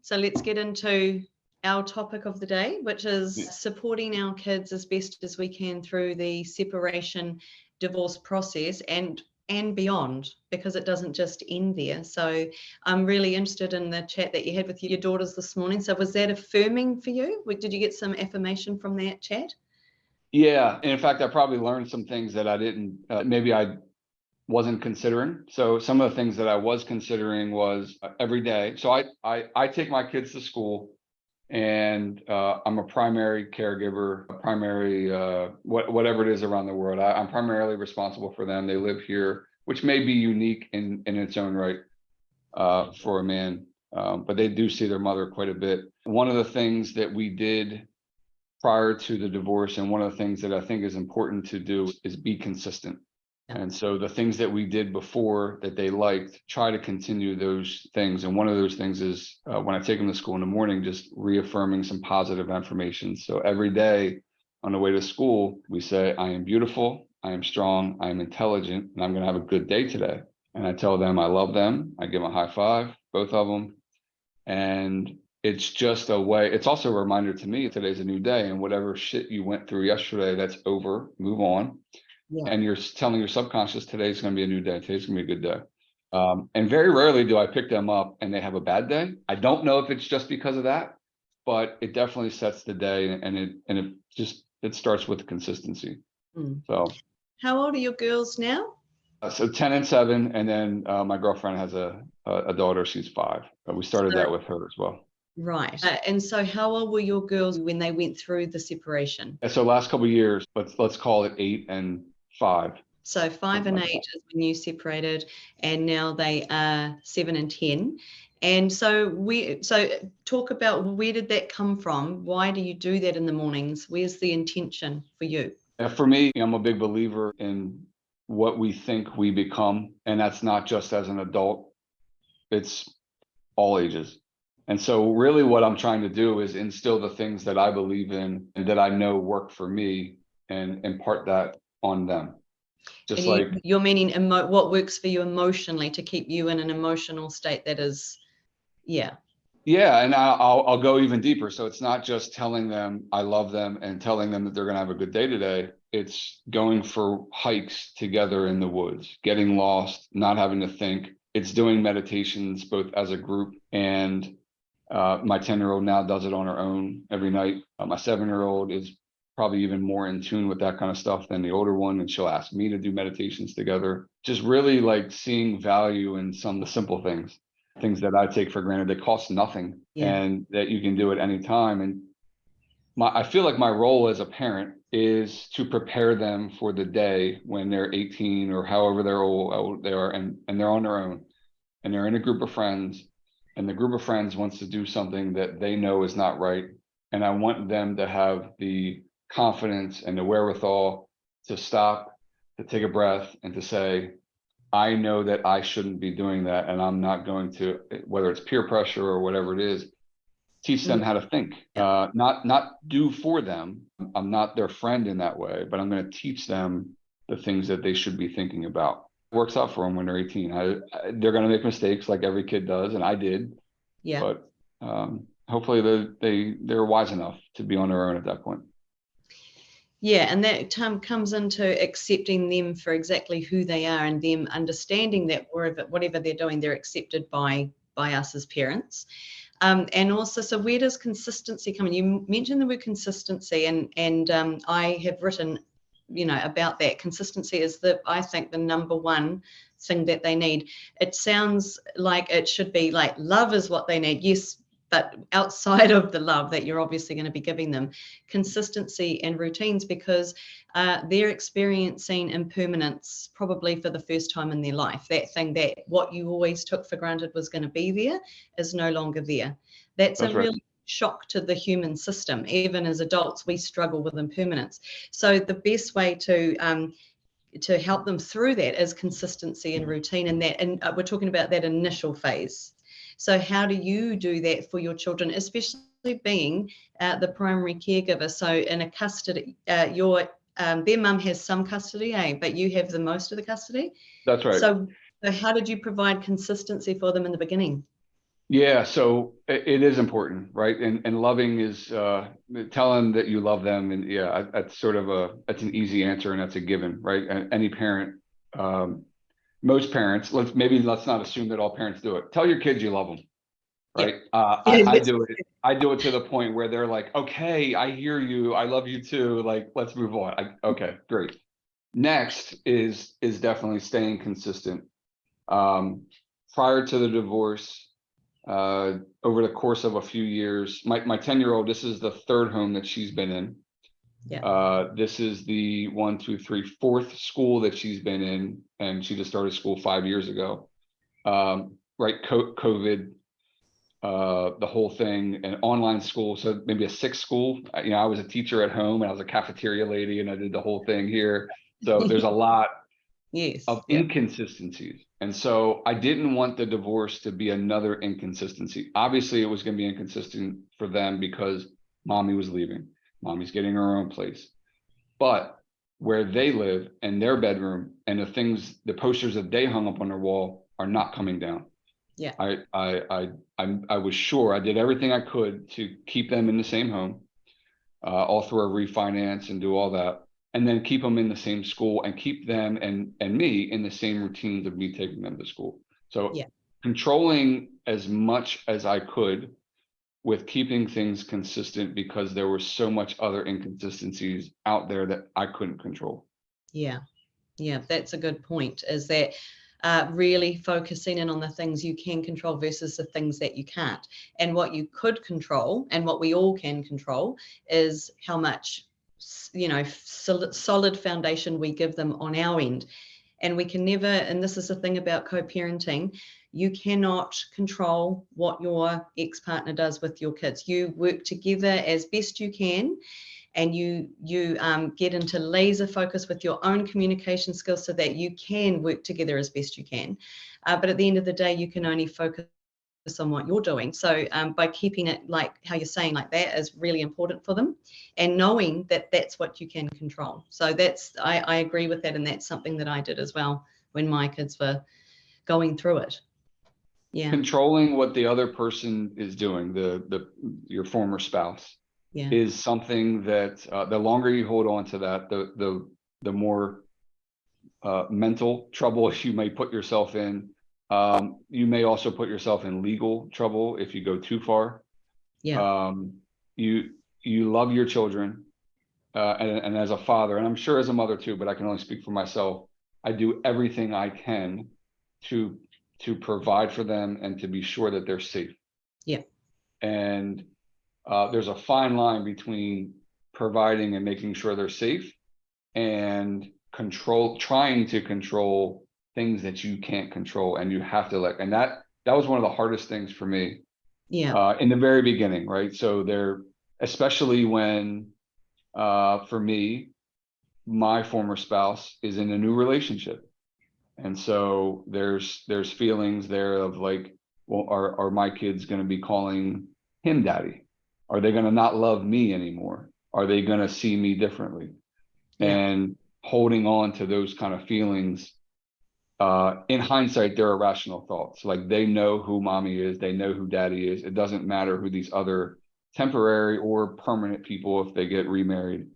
So let's get into our topic of the day, which is supporting our kids as best as we can through the separation divorce process and beyond, because it doesn't just end there. So I'm really interested in the chat that you had with your daughters this morning. So was that affirming for you? Did you get some affirmation from that chat? Yeah. And in fact, I probably learned some things that I didn't, maybe I wasn't considering. So some of the things that I was considering was every day. So I take my kids to school, and I'm a primary caregiver, a primary, whatever it is around the world. I'm primarily responsible for them. They live here, which may be unique in its own right for a man, but they do see their mother quite a bit. One of the things that we did prior to the divorce, and one of the things that I think is important to do, is be consistent. And so the things that we did before that they liked, try to continue those things. And one of those things is when I take them to school in the morning, just reaffirming some positive affirmations. So every day on the way to school, we say, I am beautiful, I am strong, I am intelligent, and I'm going to have a good day today. And I tell them I love them. I give them a high five, both of them. And it's just a way. It's also a reminder to me, today's a new day, and whatever shit you went through yesterday, that's over, move on. Yeah. And you're telling your subconscious, today's going to be a new day. Today's going to be a good day. And very rarely do I pick them up and they have a bad day. I don't know if it's just because of that, but it definitely sets the day, and it starts with consistency. So, how old are your girls now? So 10 and 7, and then my girlfriend has a daughter. She's 5. We started that with her as well. Right. And so how old were your girls when they went through the separation? So last couple of years, let's call it 8 and 5. So 5 and 8 is when you separated, and now they are 7 and 10. And so talk about, where did that come from? Why do you do that in the mornings? Where's the intention for you? For me, I'm a big believer in what we think we become. And that's not just as an adult, it's all ages. And so really what I'm trying to do is instill the things that I believe in and that I know work for me, and impart that on them. Just like you're meaning what works for you emotionally, to keep you in an emotional state that is, yeah. And I'll go even deeper. So it's not just telling them I love them and telling them that they're going to have a good day today. It's going for hikes together in the woods, getting lost, not having to think. It's doing meditations both as a group, and my 10-year-old now does it on her own every night. My 7-year-old is probably even more in tune with that kind of stuff than the older one, and she'll ask me to do meditations together. Just really like seeing value in some of the simple things that I take for granted that cost nothing, and that you can do at any time. And I feel like my role as a parent is to prepare them for the day when they're 18 or however they're old they are, and they're on their own, and they're in a group of friends, and the group of friends wants to do something that they know is not right. And I want them to have the confidence and the wherewithal to stop, to take a breath, and to say, I know that I shouldn't be doing that, and I'm not going to, whether it's peer pressure or whatever it is, teach them how to think, not do for them. I'm not their friend in that way, but I'm going to teach them the things that they should be thinking about. It works out for them when they're 18. They're going to make mistakes like every kid does, and I did. Yeah. But hopefully they're wise enough to be on their own at that point. Yeah, and that comes into accepting them for exactly who they are, and them understanding that whatever they're doing, they're accepted by us as parents. And also, so where does consistency come in? You mentioned the word consistency, and I have written, about that. Consistency is I think the number one thing that they need. It sounds like it should be like love is what they need. Yes, but outside of the love that you're obviously going to be giving them, consistency and routines, because they're experiencing impermanence probably for the first time in their life. That thing that what you always took for granted was going to be there is no longer there. That's a real shock to the human system. Even as adults, we struggle with impermanence. So the best way to help them through that is consistency and routine, and we're talking about that initial phase. So how do you do that for your children, especially being the primary caregiver? So in a custody, their mum has some custody, but you have the most of the custody. That's right. So how did you provide consistency for them in the beginning? Yeah, so it is important, right? And loving is tell them that you love them, and yeah, that's sort of that's an easy answer, and that's a given, right? And any parent, um, most parents, let's not assume that all parents do it. Tell your kids you love them, Yeah. right? Yeah, I that's do it. I do it to the point where they're like, okay, I hear you, I love you too. Like, let's move on. Okay, great. Next is definitely staying consistent. Um, Prior to the divorce, over the course of a few years, my 10-year-old, this is the third home that she's been in. yeah. This is the one, two, three, fourth school that she's been in, and she just started school 5 years ago. Right, COVID, the whole thing, and online school, so maybe a sixth school. I was a teacher at home, and I was a cafeteria lady, and I did the whole thing here. So there's a lot Yes. of Yeah. inconsistencies. And so I didn't want the divorce to be another inconsistency. Obviously, it was going to be inconsistent for them because mommy was leaving. Mommy's getting her own place. But where they live and their bedroom and the posters that they hung up on their wall are not coming down. Yeah. I was sure I did everything I could to keep them in the same home, all through a refinance and do all that, and then keep them in the same school and keep them and me in the same routines of me taking them to school. So Yeah. controlling as much as I could with keeping things consistent because there were so much other inconsistencies out there that I couldn't control. Yeah. Yeah, that's a good point, is that really focusing in on the things you can control versus the things that you can't. And what you could control, and what we all can control, is how much, solid foundation we give them on our end. And we can never, and this is the thing about co-parenting, you cannot control what your ex-partner does with your kids. You work together as best you can, and you get into laser focus with your own communication skills so that you can work together as best you can. But at the end of the day, you can only focus on what you're doing. So by keeping it like how you're saying, like that is really important for them, and knowing that that's what you can control. So I agree with that, and that's something that I did as well when my kids were going through it. Yeah. Controlling what the other person is doing, the your former spouse, Yeah. is something that the longer you hold on to that, the more mental trouble you may put yourself in. You may also put yourself in legal trouble if you go too far. Yeah. Um, you you love your children, and as a father, and I'm sure as a mother too, but I can only speak for myself. I do everything I can to to provide for them and to be sure that they're safe. Yeah. And there's a fine line between providing and making sure they're safe and trying to control things that you can't control, and you have to let, and that was one of the hardest things for me Yeah. in the very beginning, right? So especially when for me, my former spouse is in a new relationship, and so there's feelings there of like, well, are my kids going to be calling him daddy? Are they going to not love me anymore? Are they going to see me differently? Yeah. And holding on to those kind of feelings, in hindsight, they're irrational thoughts. Like, they know who mommy is, they know who daddy is. It doesn't matter who these other temporary or permanent people, if they get remarried,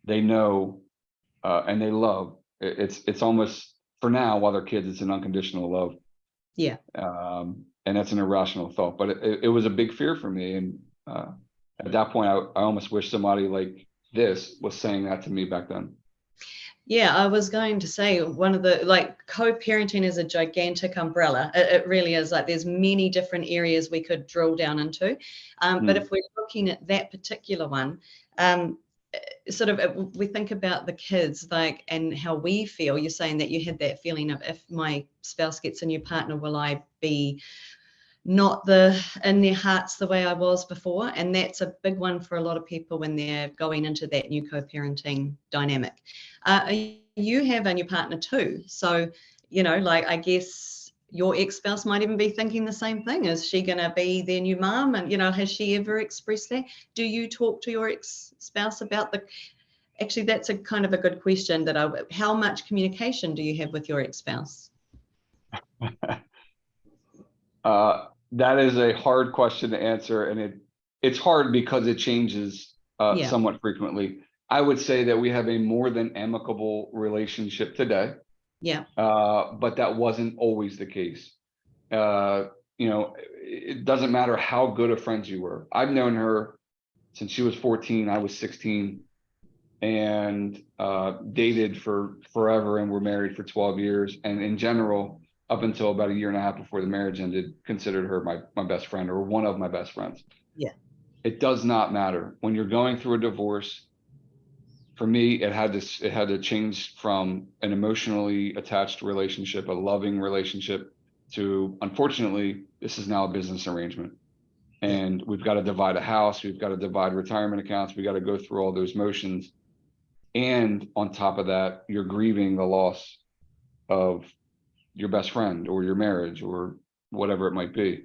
they know, and they love. It's almost, for now, while they're kids, it's an unconditional love. Yeah. And that's an irrational thought, but it was a big fear for me. And at that point, I almost wish somebody like this was saying that to me back then. Yeah, I was going to say, one of the, like, co-parenting is a gigantic umbrella. It really is. Like, there's many different areas we could drill down into. But if we're looking at that particular one, um, sort of we think about the kids, like, and how we feel. You're saying that you had that feeling of, if my spouse gets a new partner, will I be not in their hearts the way I was before? And that's a big one for a lot of people when they're going into that new co-parenting dynamic. You have a new partner too, so like, I guess your ex-spouse might even be thinking the same thing. Is she going to be their new mom? And has she ever expressed that? Do you talk to your ex-spouse about actually, that's a kind of a good question, how much communication do you have with your ex-spouse? That is a hard question to answer, and it's hard because it changes Yeah. somewhat frequently. I would say that we have a more than amicable relationship today, Yeah. but that wasn't always the case. You know, it doesn't matter how good of friends you were. I've known her since she was 14, I was 16, and dated for forever, and were married for 12 years. And in general, up until about a year and a half before the marriage ended, considered her my best friend, or one of my best friends. Yeah. It does not matter when you're going through a divorce. For me, it had to change from an emotionally attached relationship, a loving relationship, to, unfortunately, this is now a business arrangement. Yeah. And we've got to divide a house, we've got to divide retirement accounts, we got to go through all those motions. And on top of that, you're grieving the loss of your best friend or your marriage or whatever it might be.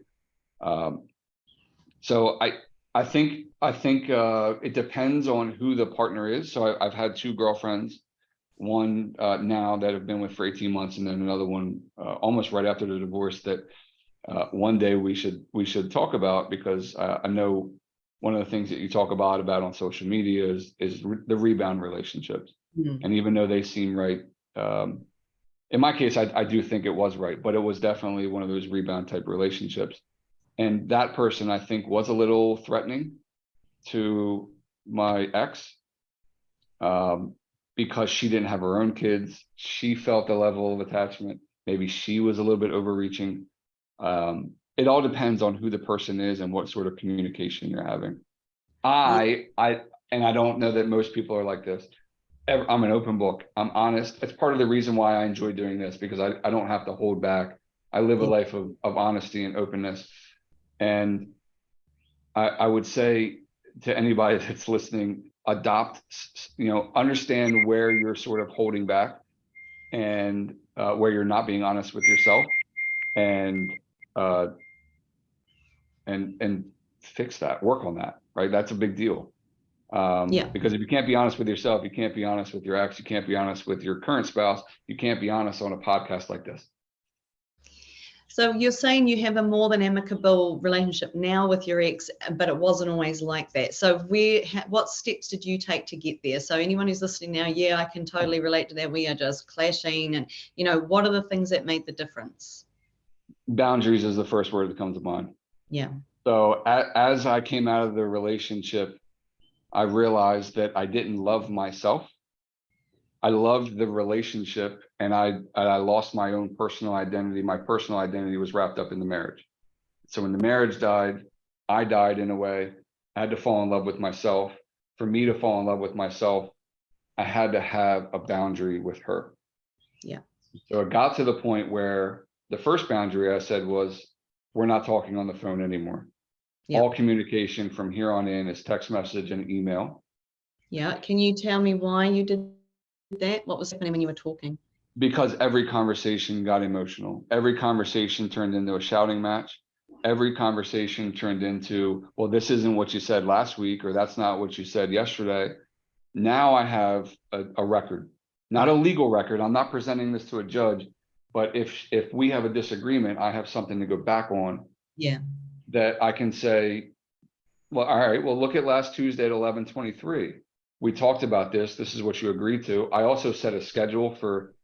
So I think it depends on who the partner is. So I've had two girlfriends, one now that I've been with for 18 months, and then another one almost right after the divorce that one day we should talk about, because I know one of the things that you talk about on social media is the rebound relationships. And even though they seem right, in my case, I do think it was right, but it was definitely one of those rebound type relationships. And that person, I think, was a little threatening to my ex, because she didn't have her own kids. She felt a level of attachment. Maybe she was a little bit overreaching. It all depends on who the person is and what sort of communication you're having. I don't know that most people are like this. I'm an open book. I'm honest. It's part of the reason why I enjoy doing this, because I don't have to hold back. I live a life of honesty and openness. And I would say to anybody that's listening, adopt, understand where you're sort of holding back, and where you're not being honest with yourself, and fix that, work on that, right? That's a big deal. Because if you can't be honest with yourself, you can't be honest with your ex, you can't be honest with your current spouse, you can't be honest on a podcast like this. So you're saying you have a more than amicable relationship now with your ex, but it wasn't always like that. So what steps did you take to get there? So anyone who's listening now, I can totally relate to that. We are just clashing, and what are the things that made the difference? Boundaries is the first word that comes to mind. Yeah. So as I came out of the relationship, I realized that I didn't love myself. I loved the relationship, and I lost my own personal identity. My personal identity was wrapped up in the marriage. So when the marriage died, I died in a way. I had to fall in love with myself. For me to fall in love with myself, I had to have a boundary with her. Yeah. So it got to the point where the first boundary I said was, we're not talking on the phone anymore. Yeah. All communication from here on in is text message and email. Yeah. Can you tell me why you did that? What was happening when you were talking? Because every conversation got emotional. Every conversation turned into a shouting match. Every conversation turned into, well, this isn't what you said last week, or that's not what you said yesterday. Now I have a record, not a legal record. I'm not presenting this to a judge, but if we have a disagreement, I have something to go back on. Yeah. That I can say, well, all right, well, look at last Tuesday at 11:23. We talked about this. This is what you agreed to. I also set a schedule for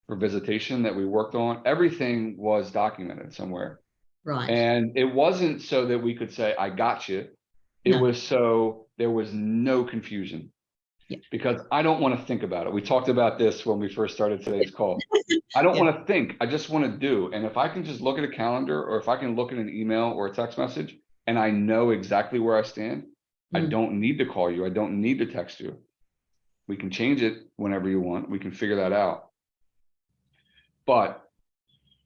visitation that we worked on. Everything was documented somewhere. Right. And it wasn't so that we could say, I got you. It was so there was no confusion. Yeah. Because I don't want to think about it. We talked about this when we first started today's call. I don't want to think. I just want to do. And if I can just look at a calendar, or if I can look at an email or a text message, and I know exactly where I stand, I don't need to call you. I don't need to text you. We can change it whenever you want. We can figure that out. But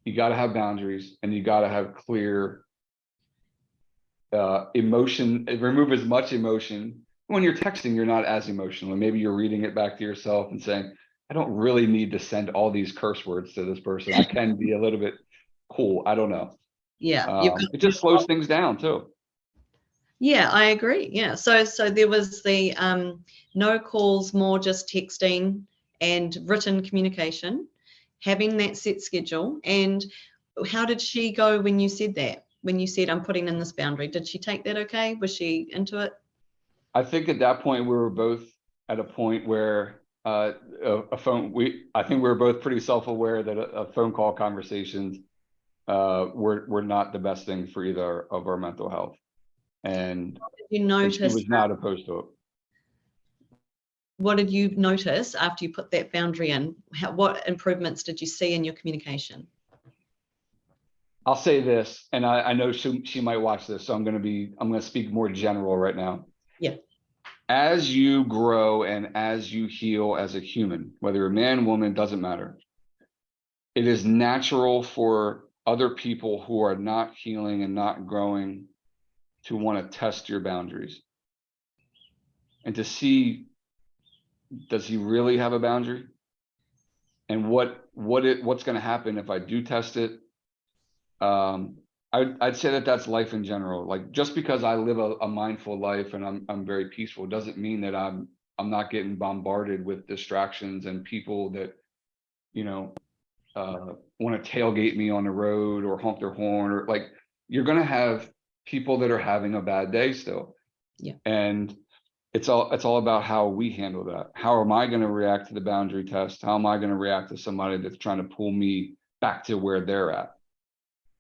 you got to have boundaries, and you got to have clear emotion. Remove as much emotion. When you're texting, you're not as emotional, and maybe you're reading it back to yourself and saying, I don't really need to send all these curse words to this person. I can be a little bit cool. I don't know. Yeah. It just slows things down too. Yeah, I agree. Yeah. So there was the no calls, more just texting and written communication, having that set schedule. And how did she go when you said that? when you said, I'm putting in this boundary? Did she take that okay? Was she into it? I think at that point we were both at a point where I think we were both pretty self-aware that a phone call conversations were not the best thing for either of our mental health. And You she notice was not opposed to it. What did you notice after you put that boundary in? What improvements did you see in your communication? I'll say this, and I know she might watch this, so I'm going to speak more general right now. Yeah. As you grow and as you heal as a human, whether you're a man, woman, doesn't matter. It is natural for other people who are not healing and not growing to want to test your boundaries and to see, does he really have a boundary? And what's going to happen if I do test it? I'd say that that's life in general. Like, just because I live a mindful life and I'm very peaceful doesn't mean that I'm not getting bombarded with distractions and people that, want to tailgate me on the road or honk their horn, or like, you're going to have people that are having a bad day still. Yeah. And it's all about how we handle that. How am I going to react to the boundary test? How am I going to react to somebody that's trying to pull me back to where they're at?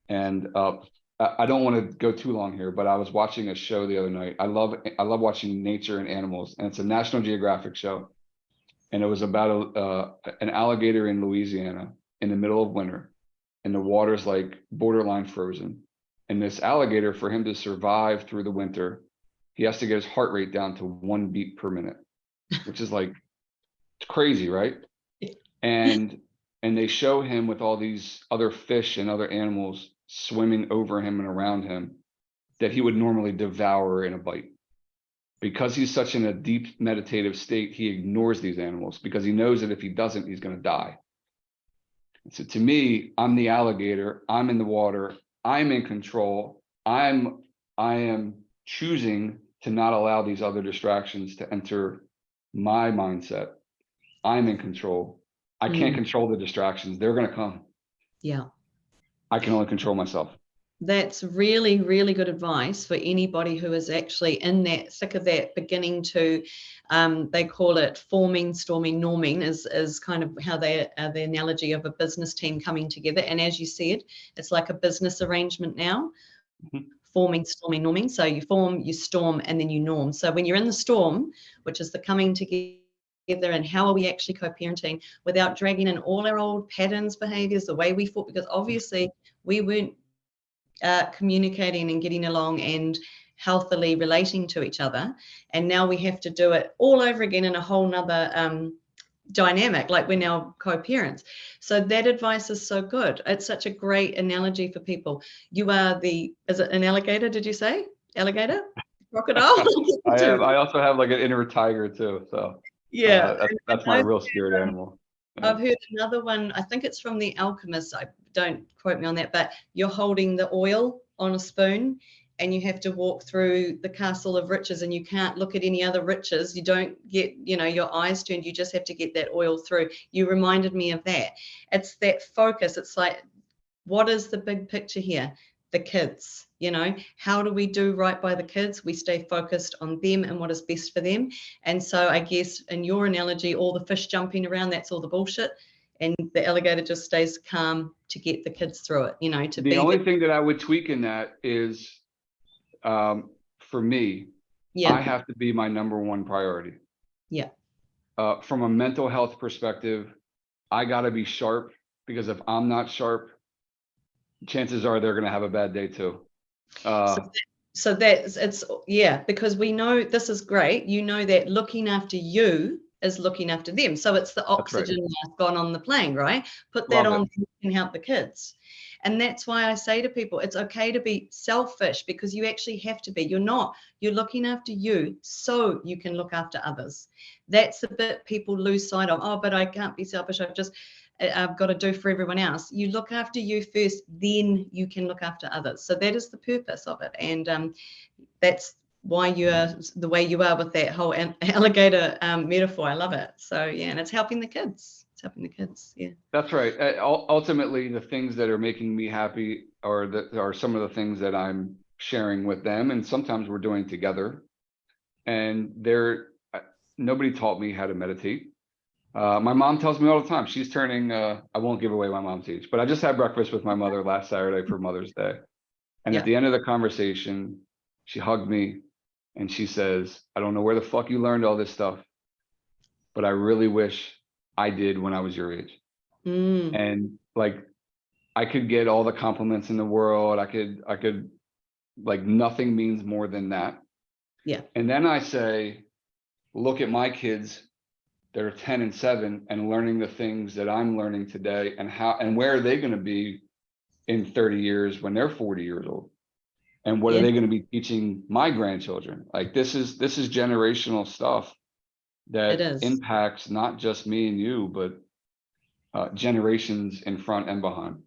And I don't want to go too long here, but I was watching a show the other night. I love watching nature and animals, and it's a National Geographic show. And it was about an alligator in Louisiana in the middle of winter, and the water's like borderline frozen. And this alligator, for him to survive through the winter, he has to get his heart rate down to 1 beat per minute, which is like, it's crazy, right? And they show him with all these other fish and other animals swimming over him and around him that he would normally devour in a bite. Because he's such in a deep meditative state, he ignores these animals because he knows that if he doesn't, he's going to die. So to me, I'm the alligator. I'm in the water. I'm in control. I am choosing to not allow these other distractions to enter my mindset. I'm in control. I can't control the distractions. They're going to come. Yeah. I can only control myself. That's really, really good advice for anybody who is actually in that thick of that beginning to, they call it forming, storming, norming is kind of how they are, the analogy of a business team coming together. And as you said, it's like a business arrangement now. Mm-hmm. Forming, storming, norming. So you form, you storm, and then you norm. So when you're in the storm, which is the coming together, and how are we actually co-parenting without dragging in all our old patterns, behaviors, the way we fought, because obviously we weren't communicating and getting along and healthily relating to each other, and now we have to do it all over again in a whole nother dynamic, like we're now co-parents. So that advice is so good. It's such a great analogy for people. You are is it an alligator, did you say? Alligator? Crocodile? I also have like an inner tiger too, so yeah, that's my real spirit animal. I've heard another one, I think it's from The Alchemist, I don't quote me on that, but you're holding the oil on a spoon and you have to walk through the castle of riches and you can't look at any other riches. You don't get, your eyes turned, you just have to get that oil through. You reminded me of that. It's that focus. It's like, what is the big picture here? The kids, how do we do right by the kids? We stay focused on them and what is best for them. And so I guess in your analogy, all the fish jumping around, that's all the bullshit. And the alligator just stays calm to get the kids through it, The only thing that I would tweak in that is, for me, yeah. I have to be my number one priority. Yeah. From a mental health perspective, I got to be sharp, because if I'm not sharp, chances are they're going to have a bad day too. So because we know this is great. That looking after you is looking after them. So it's the oxygen mask gone on the plane, right? Put that on, you can help the kids. And that's why I say to people, it's okay to be selfish, because you actually have to be. You're looking after you so you can look after others. That's the bit people lose sight of. Oh, but I can't be selfish. I've got to do for everyone else. You look after you first, then you can look after others. So that is the purpose of it. And that's why you are the way you are with that whole alligator metaphor. I love it. So yeah, and it's helping the kids. It's helping the kids. Yeah. That's right. Ultimately, the things that are making me happy are some of the things that I'm sharing with them, and sometimes we're doing together. And nobody taught me how to meditate. My mom tells me all the time. She's turning. I won't give away my mom's age, but I just had breakfast with my mother last Saturday for Mother's Day, and Yeah. at the end of the conversation, she hugged me, and she says, "I don't know where the fuck you learned all this stuff, but I really wish I did when I was your age." Mm. And like, I could get all the compliments in the world. I could like, nothing means more than that. Yeah. And then I say, look at my kids that are 10 and 7 and learning the things that I'm learning today, and where are they going to be in 30 years when they're 40 years old? And what are Yeah. they going to be teaching my grandchildren? Like, this is generational stuff It that is. impacts not just me and you, but generations in front and behind.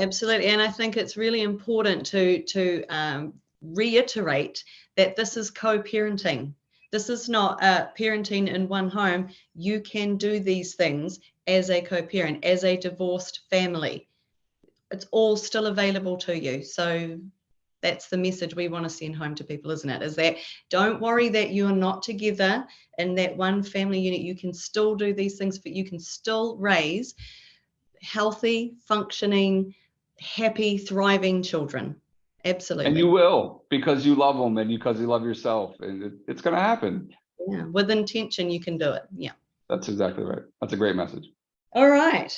Absolutely. And I think it's really important to reiterate that this is co-parenting. This is not parenting in one home. You can do these things as a co-parent, as a divorced family. It's all still available to you. So that's the message we want to send home to people, isn't it? Is that don't worry that you're not together in that one family unit. You can still do these things, but you can still raise healthy, functioning, happy, thriving children. Absolutely. And you will, because you love them and because you love yourself, and it's going to happen. Yeah, with intention, you can do it. Yeah. That's exactly right. That's a great message. All right.